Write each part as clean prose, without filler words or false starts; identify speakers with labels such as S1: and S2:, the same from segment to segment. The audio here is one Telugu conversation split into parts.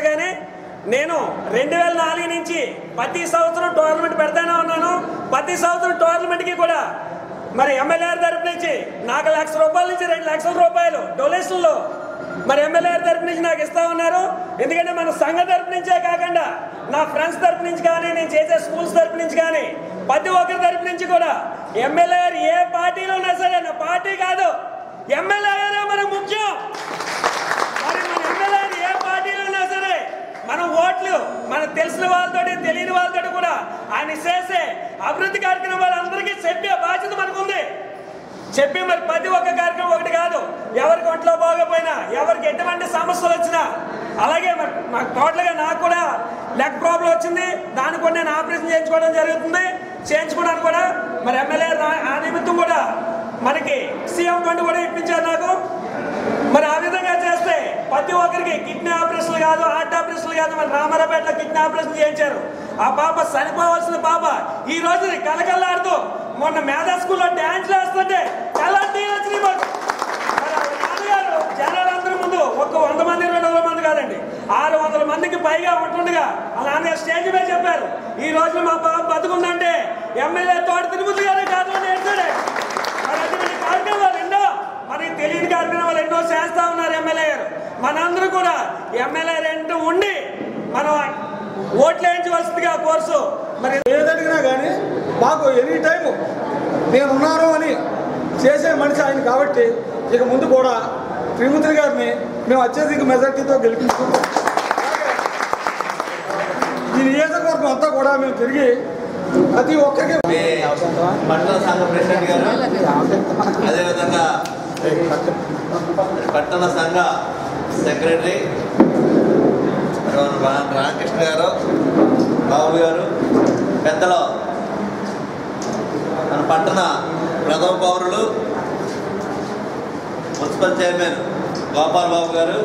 S1: కానీ నేను 2004 నుంచి ప్రతి సంవత్సరం టోర్నమెంట్ పెడతానే ఉన్నాను. ప్రతి సంవత్సరం టోర్నమెంట్కి కూడా మరి ఎమ్మెల్యే తరపు నుంచి నాకు ₹1,00,000 నుంచి ₹2,00,000 డొనేషన్లో మరి ఎమ్మెల్యే తరపు నుంచి నాకు ఇస్తా ఉన్నారు. ఎందుకంటే మన సంఘ తరపు నుంచే కాకుండా నా ఫ్రెండ్స్ తరపు నుంచి కానీ నేను చేసే స్కూల్స్ తరపు నుంచి కానీ ప్రతి ఒక్కరి తరపు నుంచి కూడా ఎమ్మెల్యే ఏ పార్టీలో ఉన్నా సరే నా పార్టీ కాదు ఎమ్మెల్యే మనకు ముఖ్యం. మరి మన ఎమ్మెల్యే ఏ పార్టీలో ఉన్నా సరే మన ఓట్లు మనకు తెలిసిన వాళ్ళతో తెలియని వాళ్ళతో కూడా ఆయన చేసే అభివృద్ధి కార్యక్రమాలు అందరికీ చెప్పే బాధ్యత మనకుంది. చెప్పి మరి ప్రతి ఒక్క కార్యక్రమం ఒకటి కాదు, ఎవరికి ఒంట్లో బాగోపోయినా ఎవరికి ఎటువంటి సమస్యలు వచ్చినా అలాగే మాకు టోటల్గా నాకు కూడా లెగ్ ప్రాబ్లం వచ్చింది. దానికి కూడా నేను ఆపరేషన్ చేయించుకోవడం జరుగుతుంది. చేయించుకోవడానికి కూడా మరి ఎమ్మెల్యే ఆ నిమిత్తం కూడా మనకి సీఎం ఫండ్ కూడా ఇప్పించారు నాకు. మరి ఆ విధంగా చేస్తే ప్రతి ఒక్కరికి కిడ్నీ ఆపరేషన్లు కాదు, హార్ట్ ఆపరేషన్లు కాదు, మరి రామారావుపేటలో కిడ్నీ ఆపరేషన్ చేయించారు. ఆ పాప చనిపోవాల్సిన పాప ఈ రోజు కలకల్లాడుతూ మొన్న మేధా స్కూల్లో డ్యాన్స్ వేస్తుంటే ఎలాంటి వచ్చినాయి మాకు. మరి నాన్నగారు జనాలందరి ముందు ఒక 100 మంది 200 మంది కాదండి 600 మందికి పైగా ఉంటుండగా ఆ నాన్నగారు స్టేజ్ మీద చెప్పారు, ఈ రోజు మా పాప బతుకుందంటే ఎమ్మెల్యే తోట తిరుమతి గారే కాదు అని ఏడ్చాడే. మరి అటువంటి కార్యక్రమాలు ఎన్నో మనకి తెలియని కార్యక్రమాలు ఎన్నో చేస్తా ఉన్నారు ఎమ్మెల్యే గారు. మనందరూ కూడా ఎమ్మెల్యే రెండు ఉండి మనం ఓట్లు వేయించవలసిందిగా కోర్సు మరి
S2: ఏదడిగినా కానీ మాకు ఎనీ టైం నేనున్నాను అని చేసే మనిషి ఆయన కాబట్టి ఇక ముందు కూడా త్రిమూర్తి గారిని మేము అత్యధిక మెజార్టీతో గెలిపించుకుంటాం. ఈ నియోజకవర్గం అంతా కూడా మేము తిరిగి ప్రతి ఒక్కరికి
S3: పట్టణ సంఘ ప్రెసిడెంట్ గారు, అదేవిధంగా పట్టణ సంఘ సెక్రటరీ రామకృష్ణ గారు, బాబు గారు, పెద్దలు, మన పట్టణ ప్రథమ పౌరులు మున్సిపల్ చైర్మన్ గోపాల్ బాబు గారు,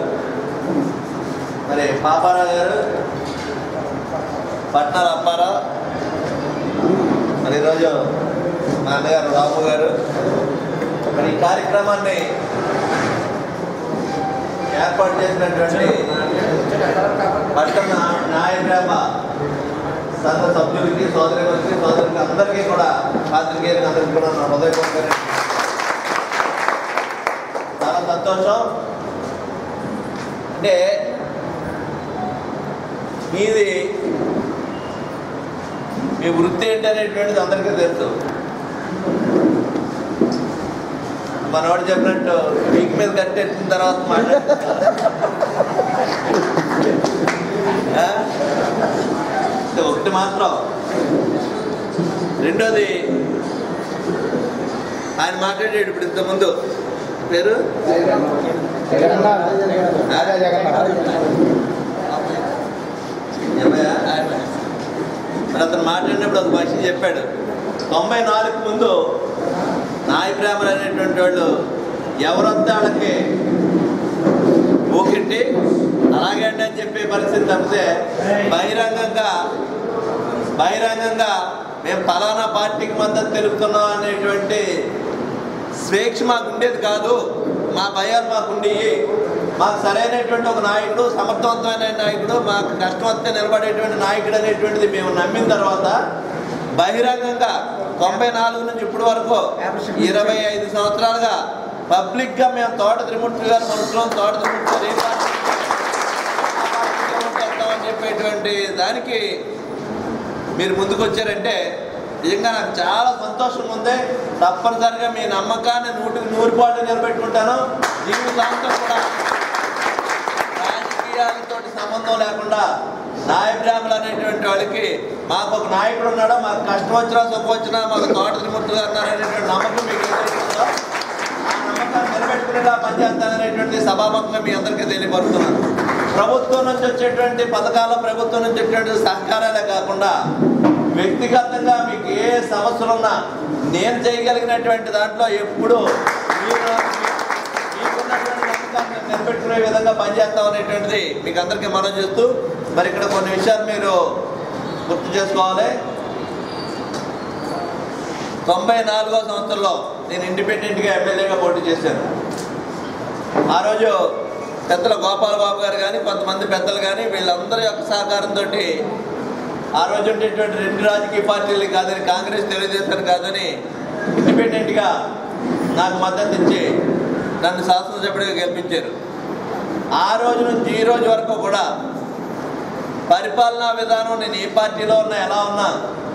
S3: మరి పాపారావు గారు, పట్నాల అప్పారావు, మరి ఈరోజు మా అన్నగారు రాము గారు, మరి ఈ కార్యక్రమాన్ని ఏర్పాటు చేసినటువంటి పట్టణ న్యాయగ్రామ సంఘ సభ్యులకి, సోదరులకి అందరికీ కూడా పాత్రికేయులకి అందరికీ కూడా నా హృదయపూర్వక చాలా సంతోషం. అంటే మీది మీ వృత్తి ఏంటి అనేటువంటిది అందరికీ తెలుసు. మనవాడు చెప్పినట్టు వీక్ మీద కట్టేసిన తర్వాత ఒకటి మాత్రం, రెండోది ఆయన మాట్లాడేడు ఇప్పుడు ఇంతకుముందు పేరు మరి అతను మాట్లాడినప్పుడు ఒక మనిషి చెప్పాడు, 94 ముందు నాయ బ్రాహ్మణులు అనేటువంటి వాళ్ళు ఎవరంతా వాళ్ళకి ఊకిట్టి అలాగే అండి అని చెప్పే పరిస్థితి తప్పితే బహిరంగంగా మేము ఫలానా పార్టీకి మద్దతు తెలుపుతున్నాం అనేటువంటి స్వేచ్ఛ మాకు ఉండేది కాదు. మా భయాలు మాకు ఉండేవి. మాకు సరైనటువంటి ఒక నాయకుడు, సమర్థవంతమైన నాయకుడు, మాకు కష్టం వస్తే నిలబడేటువంటి నాయకుడు అనేటువంటిది మేము నమ్మిన తర్వాత బహిరంగంగా 94 నుంచి ఇప్పటి వరకు 25 సంవత్సరాలుగా పబ్లిక్గా మేము తోట త్రిమూర్తి గారు మనసులో తోట త్రిమూర్తి గారు చేస్తామని చెప్పేటువంటి దానికి మీరు ముందుకు వచ్చారంటే నిజంగా నాకు చాలా సంతోషంగా ఉంది. తప్పనిసరిగా మీ నమ్మకాన్ని 100% నిలబెట్టుకుంటాను. జీవితాంతం కూడా రాజకీయాలతో సంబంధం లేకుండా నాయ బ్రాహ్మణులు అనేటువంటి వాళ్ళకి మాకు ఒక నాయకుడు ఉన్నాడో, మాకు కష్టం వచ్చినా సుఖం వచ్చినా మాకు తోట త్రిమూర్తి గారు ఉన్నారనేటువంటి నమ్మకం మీకు ఏదైతుందో ఆ నమ్మకాన్ని నిలబెట్టుకునేలా పనిచేస్తాననేటువంటి సభాముఖంగా మీ అందరికీ తెలియపరుస్తున్నాను. ప్రభుత్వం నుంచి వచ్చేటువంటి పథకాలు, ప్రభుత్వం నుంచి వచ్చేటువంటి సహకారాలే కాకుండా వ్యక్తిగతంగా మీకు ఏ సమస్యలు ఉన్నా నేను చేయగలిగినటువంటి దాంట్లో ఎప్పుడు మీకున్నటువంటి నమ్మకాన్ని నిలబెట్టుకునే విధంగా పనిచేస్తాం అనేటువంటిది మీకు అందరికీ మనం చేస్తూ, మరి ఇక్కడ కొన్ని విషయాలు మీరు గుర్తు చేసుకోవాలి. 94వ సంవత్సరంలో నేను ఇండిపెండెంట్గా ఎమ్మెల్యేగా పోటీ చేశాను. ఆ రోజు పెద్దల గోపాల్ బాబు గారు కానీ కొంతమంది పెద్దలు కానీ వీళ్ళందరి యొక్క సహకారంతో ఆ రోజు ఉండేటువంటి రెండు రాజకీయ పార్టీలు కాదని, కాంగ్రెస్ తెలుగుదేశం కాదని ఇండిపెండెంట్గా నాకు మద్దతు ఇచ్చి నన్ను శాసనసభ్యుడిగా గెలిపించారు. ఆ రోజు నుంచి ఈ రోజు వరకు కూడా పరిపాలనా విధానం నేను ఏ పార్టీలో ఉన్నా ఎలా ఉన్నా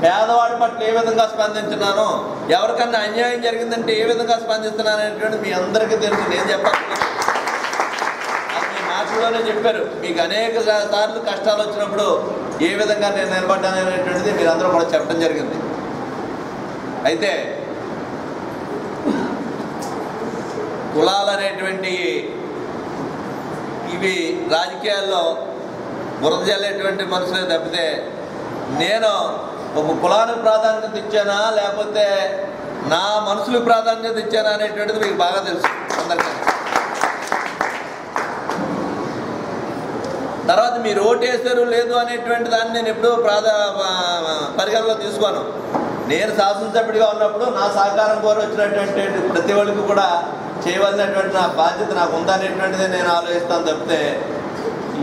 S3: పేదవాడి పట్ల ఏ విధంగా స్పందించున్నానో, ఎవరికన్నా అన్యాయం జరిగిందంటే ఏ విధంగా స్పందిస్తున్నాను అనేటువంటిది మీ అందరికీ తెలుసు. నేను చెప్పాలి అది మీ మాటల్లోనే చెప్పారు. మీకు అనేక సార్లు కష్టాలు వచ్చినప్పుడు ఏ విధంగా నేను నిలబడ్డాను అనేటువంటిది మీరందరూ కూడా చెప్పడం జరిగింది. అయితే కులాలు అనేటువంటి ఇవి రాజకీయాల్లో బురద జల్లేటువంటి మనుషులే తప్పితే నేను ఒక కులానికి ప్రాధాన్యత ఇచ్చానా లేకపోతే నా మనుషులకు ప్రాధాన్యత ఇచ్చానా అనేటువంటిది మీకు బాగా తెలుసు అందరికీ. తర్వాత మీరు ఓటు వేసారు లేదు అనేటువంటి దాన్ని నేను ఎప్పుడూ పరిగణలో తీసుకోను. నేను శాసనసభ్యుడిగా ఉన్నప్పుడు నా సహకారం కోరి వచ్చినటువంటి ప్రతి ఒక్కరికి కూడా చేయవలసినటువంటి నా బాధ్యత నాకు ఉందనేటువంటిది నేను ఆలోచిస్తాను తప్పితే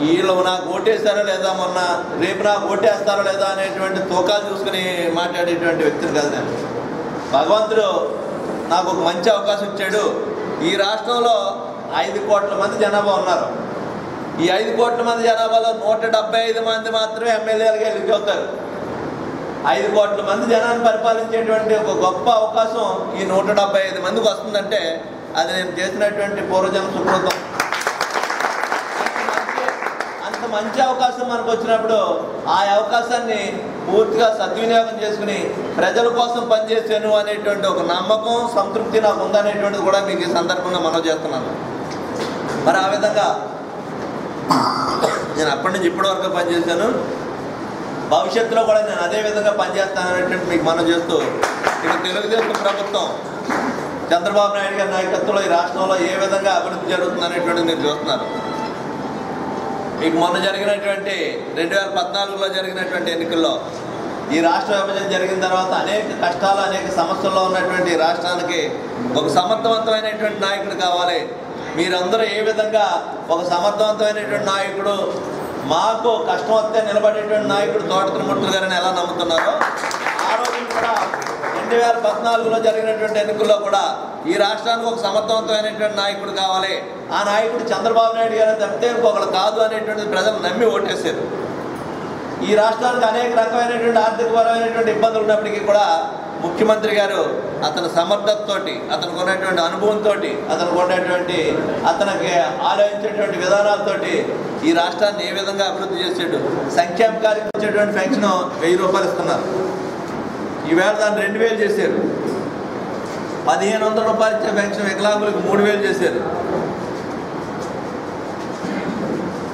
S3: వీళ్ళు నాకు ఓటేస్తారో లేదా మొన్న రేపు నాకు ఓటేస్తారో లేదా అనేటువంటి తూకాలు చూసుకుని మాట్లాడేటువంటి వ్యక్తిని కాదు నేను. భగవంతుడు నాకు ఒక మంచి అవకాశం ఇచ్చాడు. ఈ రాష్ట్రంలో 5 కోట్ల మంది జనాభా ఉన్నారు. ఈ 5 కోట్ల మంది జనాభాలో 175 మంది మాత్రమే ఎమ్మెల్యేలుగా ఎన్నికవుతారు. 5 కోట్ల మంది జనాన్ని పరిపాలించేటువంటి ఒక గొప్ప అవకాశం ఈ 175 మందికి వస్తుందంటే అది నేను చేసినటువంటి పూర్వజన్మ సుకృతం. అంత మంచి అవకాశం మనకు వచ్చినప్పుడు ఆ అవకాశాన్ని పూర్తిగా సద్వినియోగం చేసుకుని ప్రజల కోసం పనిచేసాను అనేటువంటి ఒక నమ్మకం, సంతృప్తి నాకు ఉందనేటువంటిది కూడా మీకు ఈ సందర్భంగా మనవి చేస్తున్నాను. మరి ఆ విధంగా నేను అప్పటి నుంచి ఇప్పటి వరకు పనిచేశాను. భవిష్యత్తులో కూడా నేను అదే విధంగా పనిచేస్తాను అనేటువంటి మీకు మనం చేస్తూ ఇక తెలుగుదేశం ప్రభుత్వం చంద్రబాబు నాయుడు గారి నాయకత్వంలో ఈ రాష్ట్రంలో ఏ విధంగా అభివృద్ధి జరుగుతుంది అనేటువంటిది మీరు చూస్తున్నారు. మీకు మొన్న జరిగినటువంటి 2014లో జరిగినటువంటి ఎన్నికల్లో ఈ రాష్ట్ర విభజన జరిగిన తర్వాత అనేక కష్టాలు, అనేక సమస్యల్లో ఉన్నటువంటి రాష్ట్రానికి ఒక సమర్థవంతమైనటువంటి నాయకుడు కావాలి. మీరందరూ ఏ విధంగా ఒక సమర్థవంతమైనటువంటి నాయకుడు, మాకు కష్టం వస్తే నిలబడేటువంటి నాయకుడు తోట త్రిమూర్తులు గారిని ఎలా నమ్ముతున్నారో ఆ రోజు కూడా 2014లో జరిగినటువంటి ఎన్నికల్లో కూడా ఈ రాష్ట్రానికి ఒక సమర్థవంతమైనటువంటి నాయకుడు కావాలి, ఆ నాయకుడు చంద్రబాబు నాయుడు గారు తప్పితే ఇంకొకరు కాదు అనేటువంటిది ప్రజలు నమ్మి ఓటేశారు. ఈ రాష్ట్రానికి అనేక రకమైనటువంటి ఆర్థికపరమైనటువంటి ఇబ్బందులు ఉన్నప్పటికీ కూడా ముఖ్యమంత్రి గారు అతని సమర్థతతోటి, అతనికి ఉన్నటువంటి అనుభవంతో, అతనికి ఆలోచించేటువంటి విధానాలతోటి ఈ రాష్ట్రాన్ని ఏ విధంగా అభివృద్ధి చేసాడు. సంక్షేమ కార్యక్రమం వచ్చేటువంటి పెన్షన్ 1000 రూపాయలు ఇస్తున్నారు. ఈవేళ దాన్ని 2000 చేశారు. 1500 రూపాయలు ఇచ్చే పెన్షన్ వికలాంగులకు 3000 చేశారు.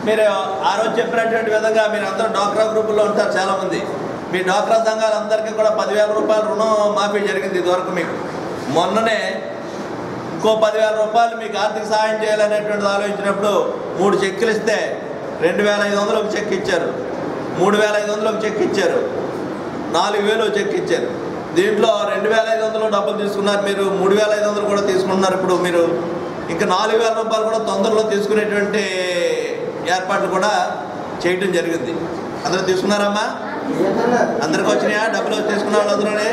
S3: మీరు ఆ రోజు చెప్పినటువంటి విధంగా మీరు అందరూ డ్వాక్రా గ్రూపుల్లో ఉంటారు చాలామంది. మీ డ్వాక్రా సంఘాలందరికీ కూడా 10,000 రూపాయలు రుణం మాఫీ జరిగింది ఇదివరకు. మీకు మొన్ననే ఇంకో 10,000 రూపాయలు మీకు ఆర్థిక సహాయం చేయాలనేటువంటిది ఆలోచించినప్పుడు 3 చెక్కులు ఇస్తే 2,500 చెక్ ఇచ్చారు, 3,500 చెక్ ఇచ్చారు, 4,000 చెక్ ఇచ్చారు. దీంట్లో 2,500 డబ్బులు తీసుకున్నారు, మీరు 3,500 కూడా తీసుకుంటున్నారు. ఇప్పుడు మీరు ఇంకా 4,000 రూపాయలు కూడా తొందరలో తీసుకునేటువంటి ఏర్పాట్లు కూడా చేయటం జరిగింది. అందరూ తీసుకున్నారమ్మా? అందరికి వచ్చినాయా డబ్బులు? తీసుకున్న వాళ్ళు అందరూనే.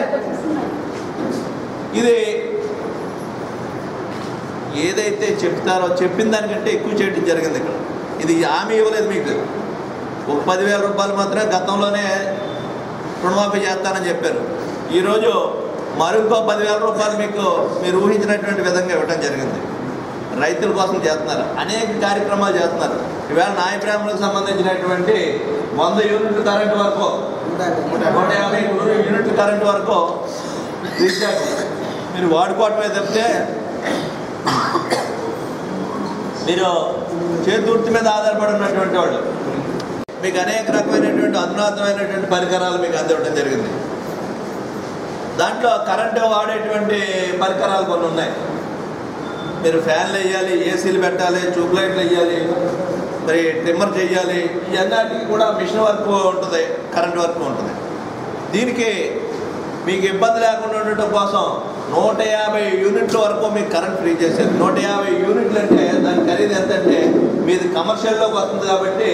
S3: ఇది ఏదైతే చెప్తారో చెప్పిన దానికంటే ఎక్కువ చేయడం జరిగింది ఇక్కడ. ఇది హామీ ఇవ్వలేదు మీకు. ఒక 10,000 రూపాయలు మాత్రమే గతంలోనే రుణమాఫీ చేస్తానని చెప్పారు. ఈరోజు మరొక 10,000 రూపాయలు మీకు మీరు ఊహించినటువంటి విధంగా ఇవ్వడం జరిగింది. రైతుల కోసం చేస్తున్నారు, అనేక కార్యక్రమాలు చేస్తున్నారు. ఈవేళ నాయ బ్రాహ్మణులకు సంబంధించినటువంటి 100 యూనిట్లు కరెంటు వరకు, 150 యూనిట్లు కరెంటు వరకు రీఛార్జ్ మీరు వాడుకోవటమే తప్పితే మీరు చేతుర్తి మీద ఆధారపడి ఉన్నటువంటి వాళ్ళు మీకు అనేక రకమైనటువంటి అధునాతమైనటువంటి పరికరాలు మీకు అందివ్వడం జరిగింది. దాంట్లో కరెంటు వాడేటువంటి పరికరాలు కొన్ని ఉన్నాయి. మీరు ఫ్యాన్లు వేయాలి, ఏసీలు పెట్టాలి, ట్యూబ్ లైట్లు వేయాలి, మరి ట్రిమ్మర్ చేయాలి. ఇవన్నిటికీ కూడా మిషన్ వర్క్ ఉంటుంది, కరెంట్ వర్క్ ఉంటుంది. దీనికి మీకు ఇబ్బంది లేకుండా ఉండటం కోసం 150 యూనిట్ల వరకు మీకు కరెంట్ ఫ్రీ చేశారు. 150 యూనిట్లు అంటే దాని ఖరీదు ఎంత అంటే మీది కమర్షియల్లోకి వస్తుంది కాబట్టి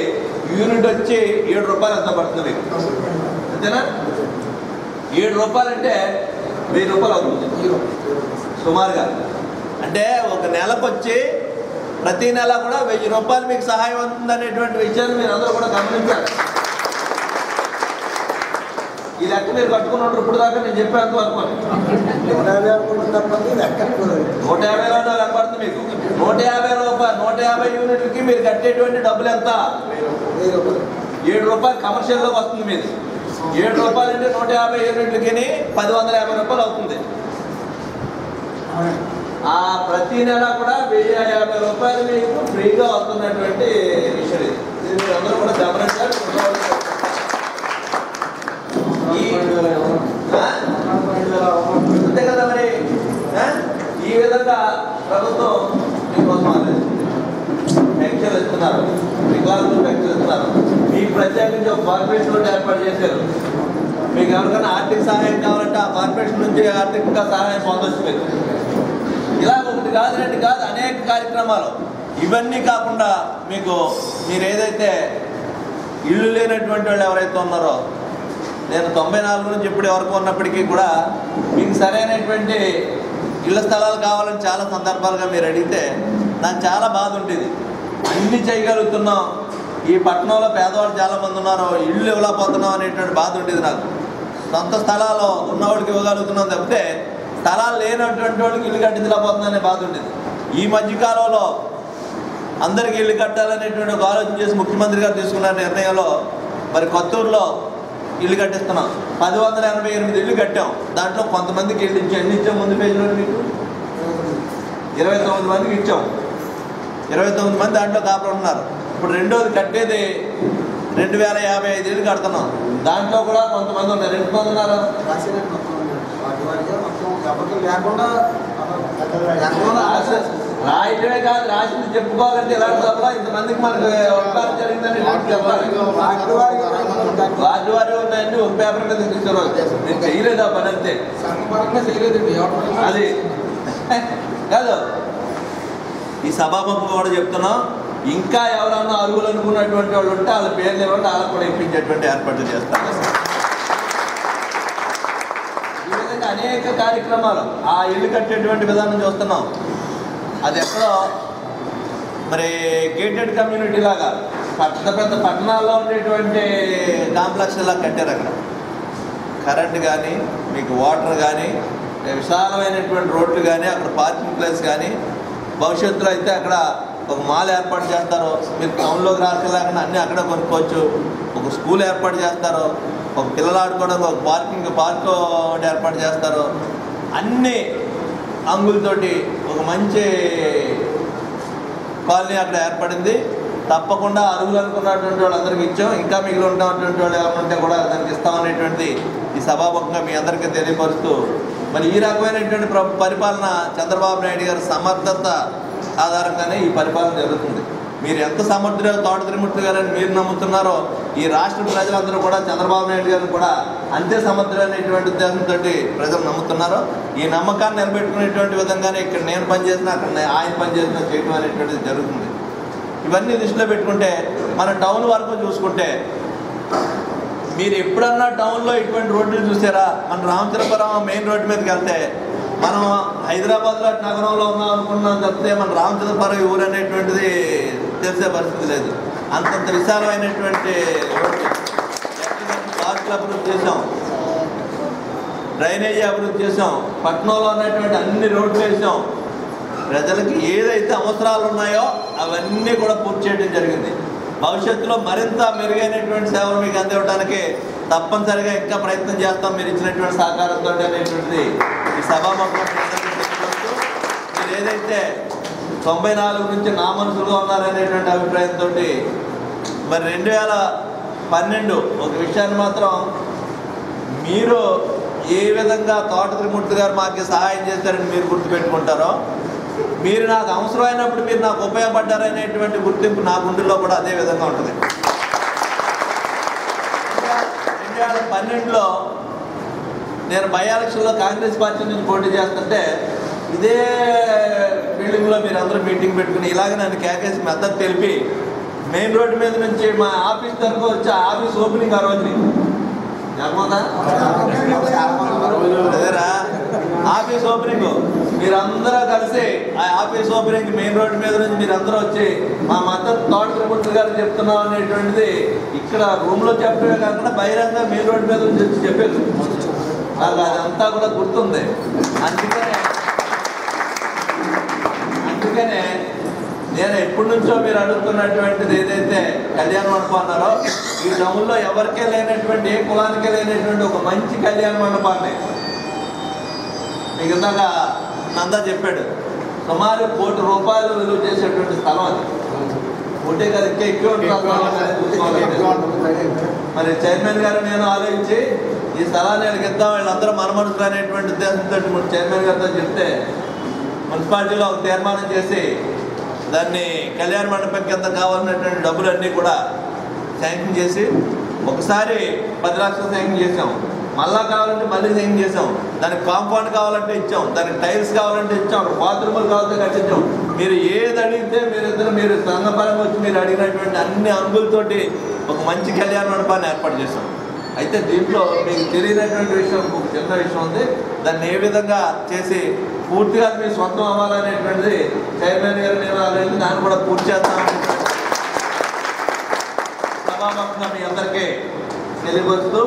S3: యూనిట్ వచ్చి 7 రూపాయలు ఎంత పడుతుంది మీకు, అంతేనా? 7 రూపాయలు అంటే 1000 రూపాయలు అవుతుంది సుమారుగా. అంటే ఒక నెలకు వచ్చి ప్రతి నెల కూడా 1000 రూపాయలు మీకు సహాయం అవుతుంది అనేటువంటి విషయాన్ని మీరు అందరూ కూడా గమనించాలి. ఈ లెక్క మీరు కట్టుకుని ఉంటారు ఇప్పుడు దాకా నేను చెప్పేంత వరకు. 150 లెక్క పడుతుంది మీకు. 150 రూపాయలు 150 యూనిట్లకి మీరు కట్టేటువంటి డబ్బులు ఎంత? 7 రూపాయలు కమర్షియల్లోకి వస్తుంది మీది. 7 రూపాయలు అంటే 150 యూనిట్లకి 1050 రూపాయలు అవుతుంది. ఆ ప్రతి నెల కూడా 1050 రూపాయలు మీకు ఫ్రీగా వస్తున్నటువంటి విషయం ఇది. మీరు అందరూ కూడా గమనించాలి. అంతే కదా మరి. ఈ విధంగా ప్రభుత్వం మీకోసం పెన్షన్ ఇస్తున్నారు, వికలాంగులు పెన్షన్ ఇస్తున్నారు. మీకు ప్రత్యేకించి ఒక కార్పొరేషన్ రోడ్డు ఏర్పాటు చేశారు. మీకు ఎవరికైనా ఆర్థిక సహాయం కావాలంటే ఆ కార్పొరేషన్ నుంచి ఆర్థికంగా సహాయం పొందొచ్చు మీరు. ఇలా ఒకటి కాదు రెండు కాదు అనేక కార్యక్రమాలు. ఇవన్నీ కాకుండా మీకు మీరు ఏదైతే ఇల్లు లేనటువంటి వాళ్ళు ఎవరైతే ఉన్నారో, నేను 94 నుంచి ఇప్పుడు వరకు ఉన్నప్పటికీ కూడా మీకు సరైనటువంటి ఇళ్ల స్థలాలు కావాలని చాలా సందర్భాలుగా మీరు అడిగితే నాకు చాలా బాధ ఉండేది. అన్నీ చేయగలుగుతున్నాం, ఈ పట్టణంలో పేదవాళ్ళు చాలామంది ఉన్నారు, ఇళ్ళు ఇవ్వలేకపోతున్నాం అనేటువంటి బాధ ఉండేది నాకు. సొంత స్థలాలు ఉన్నవాడికి ఇవ్వగలుగుతున్నాం తప్పితే స్థలాలు లేనటువంటి వాడికి ఇల్లు కట్టించలేకపోతున్నాం అనే బాధ ఉండేది. ఈ మధ్యకాలంలో అందరికీ ఇల్లు కట్టాలనేటువంటి ఒక ఆలోచన చేసి ముఖ్యమంత్రి గారు తీసుకున్న నిర్ణయంలో మరి కొత్తూరులో ఇల్లు కట్టిస్తున్నాం. 1088 ఇల్లు కట్టాం. దాంట్లో కొంతమందికి ఇల్లు ఇచ్చాం. ఎన్ని ఇచ్చాం ముందు పేజీలో మీకు? 29 మందికి ఇచ్చాం. 29 మంది దాంట్లో కాపురం ఉన్నారు. ఇప్పుడు రెండోది కట్టేది 2055 ఇల్లు కడుతున్నాం. దాంట్లో కూడా కొంతమంది ఉన్నారు. ఎంతమంది ఉన్నారు? రాయటమే కాదు, రాసింది చెప్పుకోవాలంటే ఇలాంటి సభలో ఇంతమందికి మనకు ఉపకారం జరిగిందని చెప్పాలి. వార్డు వారి ఉన్నాయండి, ఒక పేపర్ మీద తీసుకురావు. నేను చేయలేదు ఆ పని, అంతే. అది కాదు. ఈ సభాముఖంగా కూడా చెప్తున్నాం, ఇంకా ఎవరన్నా అర్హులు అనుకున్నటువంటి వాళ్ళు ఉంటే వాళ్ళ పేర్లు ఇవ్వండి, వాళ్ళకు కూడా ఇప్పించేటువంటి ఏర్పాట్లు చేస్తాను. ఈ విధంగా అనేక కార్యక్రమాలు ఆ ఇల్లు కట్టేటువంటి విధానం చూస్తున్నాం. అది ఎక్కడో మరి గేటెడ్ కమ్యూనిటీ లాగా పెద్ద పెద్ద పట్టణాల్లో ఉండేటువంటి కాంప్లెక్స్ లాగా కట్టారు. అక్కడ కరెంట్ కానీ, మీకు వాటర్ కానీ, విశాలమైనటువంటి రోడ్లు కానీ, అక్కడ పార్కింగ్ ప్లేస్ కానీ, భవిష్యత్తులో అయితే అక్కడ ఒక మాల్ ఏర్పాటు చేస్తారు. మీరు టౌన్లోకి రాకలేకుండా అన్నీ అక్కడ కొనుక్కోవచ్చు. ఒక స్కూల్ ఏర్పాటు చేస్తారు, ఒక పిల్లలు ఆడుకోవడానికి ఒక పార్క్ ఏర్పాటు చేస్తారు. అన్ని అంగులతోటి ఒక మంచి కాలనీ అక్కడ ఏర్పడింది. తప్పకుండా అర్హులు అనుకున్నటువంటి వాళ్ళందరికీ ఇచ్చాం. ఇంకా మిగిలి ఉన్నటువంటి వాళ్ళు ఏమంటే కూడా దానికి ఇస్తామనేటువంటిది ఈ సభాముఖంగా మీ అందరికీ తెలియపరుస్తూ, మరి ఈ రకమైనటువంటి పరిపాలన చంద్రబాబు నాయుడు గారి సమర్థత ఆధారంగానే ఈ పరిపాలన జరుగుతుంది. మీరు ఎంత సమర్థులు తోట త్రిమూర్తి గారని మీరు నమ్ముతున్నారో, ఈ రాష్ట్ర ప్రజలందరూ కూడా చంద్రబాబు నాయుడు గారిని కూడా అంతే సమర్థులైనటువంటి ఉద్దేశంతో ప్రజలు నమ్ముతున్నారో, ఈ నమ్మకాన్ని నిలబెట్టుకునేటువంటి విధంగానే ఇక్కడ నేను పనిచేసిన, అక్కడ ఆయన పనిచేసిన చేయడం అనేటువంటిది జరుగుతుంది. ఇవన్నీ దృష్టిలో పెట్టుకుంటే మన టౌన్ వరకు చూసుకుంటే, మీరు ఎప్పుడన్నా టౌన్లో ఇటువంటి రోడ్లు చూసారా? మన రామచంద్రపురం మెయిన్ రోడ్డు మీదకి వెళ్తే మనం హైదరాబాద్లో నగరంలో ఉన్నాం అనుకున్నాం తప్పితే మన రామచంద్రపురం ఊరు అనేటువంటిది తెలిసే పరిస్థితి లేదు. అంతంత విశాలమైనటువంటి రోడ్లు. పార్కులు అభివృద్ధి చేసాం, డ్రైనేజీ అభివృద్ధి చేసాం, పట్టణంలో ఉన్నటువంటి అన్ని రోడ్లు వేసాం. ప్రజలకు ఏదైతే అవసరాలు ఉన్నాయో అవన్నీ కూడా పూర్తి చేయడం జరిగింది. భవిష్యత్తులో మరింత మెరుగైనటువంటి సేవలు మీకు అందివ్వడానికి తప్పనిసరిగా ఇంకా ప్రయత్నం చేస్తాం మీరు ఇచ్చినటువంటి సహకారంతో అనేటువంటిది ఈ సభాముఖంగా మీరు ఏదైతే 94 నుంచి నా మనసులుగా ఉన్నారనేటువంటి అభిప్రాయంతో మరి 2012 ఒక విషయాన్ని మాత్రం మీరు ఏ విధంగా తోట త్రిమూర్తి గారు మాకు సహాయం చేశారని మీరు గుర్తుపెట్టుకుంటారో, మీరు నాకు అవసరమైనప్పుడు మీరు నాకు ఉపయోగపడ్డారనేటువంటి గుర్తింపు నా గుండెల్లో కూడా అదే విధంగా ఉంటుంది. 2012లో నేను బై ఎలక్షన్లో కాంగ్రెస్ పార్టీ నుంచి పోటీ చేస్తుంటే ఇదే బిల్డింగ్లో మీరు అందరూ మీటింగ్ పెట్టుకుని ఇలాగ నన్ను కేకేసి మద్దతు తెలిపి మెయిన్ రోడ్డు మీద నుంచి మా ఆఫీస్ తరఫు వచ్చి ఆఫీస్ ఓపెనింగ్ ఆ రోజుని అదేరా ఆఫీస్ ఓపెనింగ్ మీరందరూ కలిసి ఆ ఆఫీస్ ఓపెనింగ్ మెయిన్ రోడ్డు మీద నుంచి మీరందరూ వచ్చి మా మద్దతు తోట త్రిమూర్తి గారు చెప్తున్నాం అనేటువంటిది ఇక్కడ రూమ్లో చెప్పడమే కాకుండా బహిరంగ మెయిన్ రోడ్డు మీద నుంచి వచ్చి చెప్పేది నాకు అదంతా కూడా గుర్తుంది. అందుకనే నేను ఎప్పటి నుంచో మీరు అడుగుతున్నటువంటిది ఏదైతే కళ్యాణ మండపం అన్నారో ఈ టౌన్లో ఎవరికే లేనటువంటి ఏ కులానికే లేనటువంటి ఒక మంచి కళ్యాణ మండపాన్ని మీకు ఇందాక నందా చెప్పాడు సుమారు ₹1 కోటి విలువ చేసేటువంటి స్థలం అది. ఒకటే కదా ఇంకా ఎక్కువ మరి చైర్మన్ గారు నేను ఆలోచించి ఈ స్థలాన్ని వీళ్ళకి ఇద్దాం వీళ్ళందరూ మన మనుషులు అనేటువంటి ఉద్దేశంతో చైర్మన్ గారితో చెప్తే మున్సిపాలిటీలో ఒక తీర్మానం చేసి దాన్ని కళ్యాణ మండపం కింద కావాలన్నటువంటి డబ్బులన్నీ కూడా శాంక్షన్ చేసి ఒకసారి 10 లక్షలు శాంక్షన్ చేసాం, మళ్ళా కావాలంటే మళ్ళీ శాంక్షన్ చేసాం, దానికి కాంపౌండ్ కావాలంటే ఇచ్చాం, దానికి టైల్స్ కావాలంటే ఇచ్చాం, బాత్రూములు కావాలంటే కట్టించాం. మీరు ఏది అడిగితే మీరు సంఘపరంగా వచ్చి మీరు అడిగినటువంటి అన్ని అంగులతోటి ఒక మంచి కళ్యాణ మండపాన్ని ఏర్పాటు చేసాం. అయితే దీంట్లో మీకు తెలియనటువంటి విషయం ఒక చిన్న విషయం ఉంది. దాన్ని ఏ విధంగా చేసి పూర్తిగా మీ సొంతం అవ్వాలనేటువంటిది చైర్మన్ గారు నేను ఆలోచించి దాన్ని కూడా పూర్తి చేస్తామని సభాముఖంగా మీ అందరికీ తెలియపరుస్తూ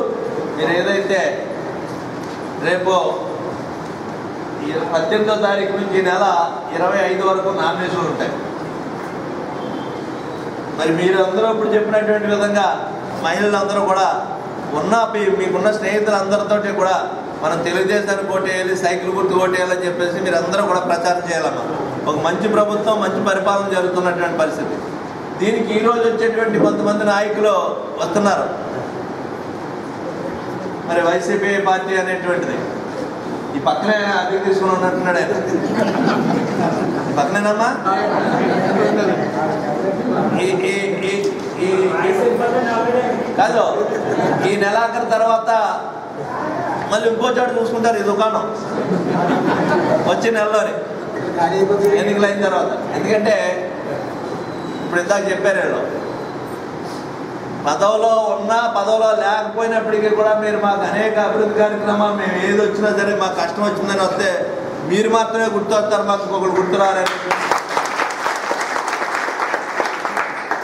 S3: మీరు ఏదైతే రేపు 18వ తారీఖు నుంచి ఈ నెల 25 వరకు నామినేషన్లు ఉంటాయి. మరి మీరు అందరూ ఇప్పుడు చెప్పినటువంటి విధంగా మహిళలందరూ కూడా మీకున్న స్నేహితులందరితో కూడా మనం తెలుగుదేశానికి ఓటేయాలి, సైకిల్ గుర్తు ఓటేయాలని చెప్పేసి మీరు అందరూ కూడా ప్రచారం చేయాలమ్మా. ఒక మంచి ప్రభుత్వం మంచి పరిపాలన జరుగుతున్నటువంటి పరిస్థితి. దీనికి ఈరోజు వచ్చేటువంటి కొంతమంది నాయకులు వస్తున్నారు. మరి వైసీపీ పార్టీ అనేటువంటిది ఈ పక్కనే అభివృద్ధి తీసుకుని ఉన్నట్టున్నాడు ఆయన. పక్కనేనమ్మా కాదు ఈ నెలాఖరు తర్వాత మళ్ళీ ఇంకో చోట చూసుకుంటారు ఈ దుకాణం వచ్చే నెలలోనే ఎన్నికలు అయిన తర్వాత. ఎందుకంటే ఇప్పుడు ఇందాక చెప్పారు వీళ్ళు పదవిలో ఉన్నా పదవిలో లేకపోయినప్పటికీ కూడా మీరు మాకు అనేక అభివృద్ధి కార్యక్రమాలు మేము ఏది వచ్చినా సరే మాకు కష్టం వచ్చిందని వస్తే మీరు మాత్రమే గుర్తు వస్తారు, మాకు ఇంకొకరు గుర్తురారని.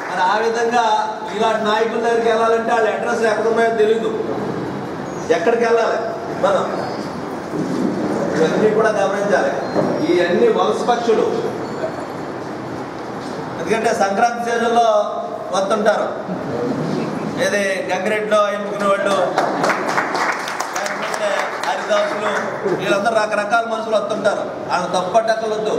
S3: మరి ఆ విధంగా ఇలాంటి నాయకుల దగ్గరికి వెళ్ళాలంటే వాళ్ళ అడ్రస్ ఎక్కడున్నాయో తెలీదు, ఎక్కడికి వెళ్ళాలి మనం ఇవన్నీ కూడా గమనించాలి. ఇవన్నీ వలస పక్షులు. ఎందుకంటే సంక్రాంతి సీజన్లో వస్తుంటారు, ఏది గంగిరెడ్లో ఎన్నుకునే వాళ్ళు లేకపోతే హరిదాసులు వీళ్ళందరూ రకరకాల మనుషులు వస్తుంటారు. వాళ్ళని తప్పట్టక్కలొద్దు,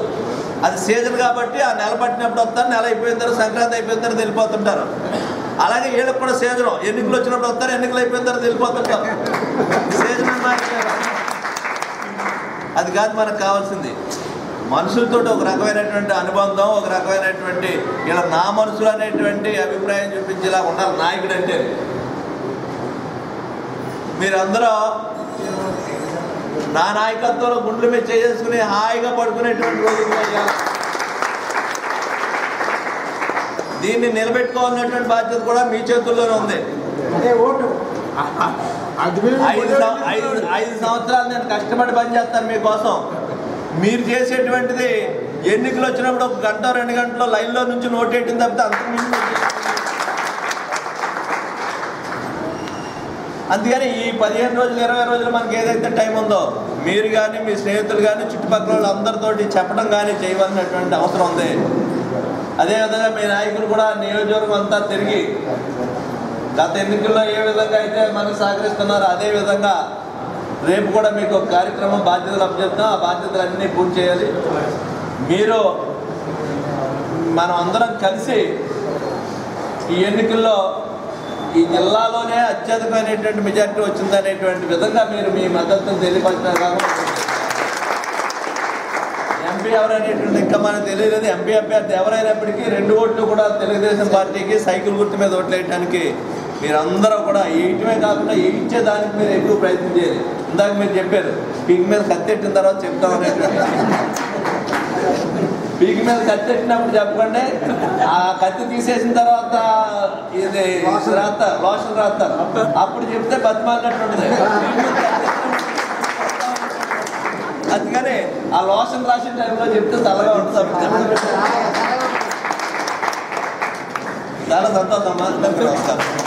S3: అది సీజన్ కాబట్టి ఆ నెల పట్టినప్పుడు వస్తారు, నెల అయిపోయిన తర్వాత సంక్రాంతి అయిపోయిన తర్వాత వెళ్ళిపోతుంటారు. అలాగే వీళ్ళకి కూడా సీజన్ ఎన్నికలు వచ్చినప్పుడు వస్తారు, ఎన్నికలు అయిపోయిన తర్వాత వెళ్ళిపోతుంటారు. సీజన్ అది కాదు మనకు కావాల్సింది. మనుషులతో ఒక రకమైనటువంటి అనుబంధం, ఒక రకమైనటువంటి ఇలా నా మనుషులు అనేటువంటి అభిప్రాయం చూపించేలా ఉండాలి నాయకుడు అంటే. మీరందరూ నా నాయకత్వంలో గుండెల మీద చేసుకుని హాయిగా పడుకునేటువంటి రోజులు దీన్ని నిలబెట్టుకోవాలనేటువంటి బాధ్యత కూడా మీ చేతుల్లోనే ఉంది. 5 సంవత్సరాలు నేను కష్టపడి పనిచేస్తాను మీకోసం. మీరు చేసేటువంటిది ఎన్నికలు వచ్చినప్పుడు 1 గంట 2 గంటలో లైన్లో నుంచి నోటేయటం తప్పితే అంతకుమించి. అందుకని ఈ 15 రోజులు 20 రోజులు మనకి ఏదైతే టైం ఉందో మీరు కానీ మీ స్నేహితులు కానీ చుట్టుపక్కల వాళ్ళందరితోటి చెప్పడం కానీ చేయవలసినటువంటి అవసరం ఉంది. అదేవిధంగా మీ నాయకులు కూడా నియోజకవర్గం అంతా తిరిగి గత ఎన్నికల్లో ఏ విధంగా అయితే మనకు సహకరిస్తున్నారో అదేవిధంగా రేపు కూడా మీకు ఒక కార్యక్రమం బాధ్యతలు అప్పచెప్తాం. ఆ బాధ్యతలన్నీ పూర్తి చేయాలి. మీరు మనం అందరం కలిసి ఈ ఎన్నికల్లో ఈ జిల్లాలోనే అత్యధికమైనటువంటి మెజార్టీ వచ్చిందనేటువంటి విధంగా మీరు మీ మద్దతును తెలియపరిచినారు. కాబట్టి ఎంపీ ఎవరనేటువంటి ఇంకా మనకు తెలియలేదు. ఎంపీ అభ్యర్థి ఎవరైనప్పటికీ 2 ఓట్లు కూడా తెలుగుదేశం పార్టీకి సైకిల్ గుర్తు మీద ఓట్లు వేయడానికి మీరందరూ కూడా వేయటమే కాకుండా వేయించేదానికి మీరు ఎక్కువ ప్రయత్నం చేయాలి. ఇందాక మీరు చెప్పారు పీక్ మీద కత్తెట్టిన తర్వాత చెప్తాం అనేటువంటి. పీక్ మీద కత్తెట్టినప్పుడు చెప్పండి, ఆ కత్తి తీసేసిన తర్వాత ఇది రాస్తారు, లోషన్ రాస్తారు, అప్పుడు చెప్తే బతిమాలినట్టు ఉంటుంది. అందుకని ఆ లోషన్ రాసిన టైంలో చెప్తే చల్లగా ఉంటుంది. చాలా సంతోషం అమ్మా. నమస్కారం.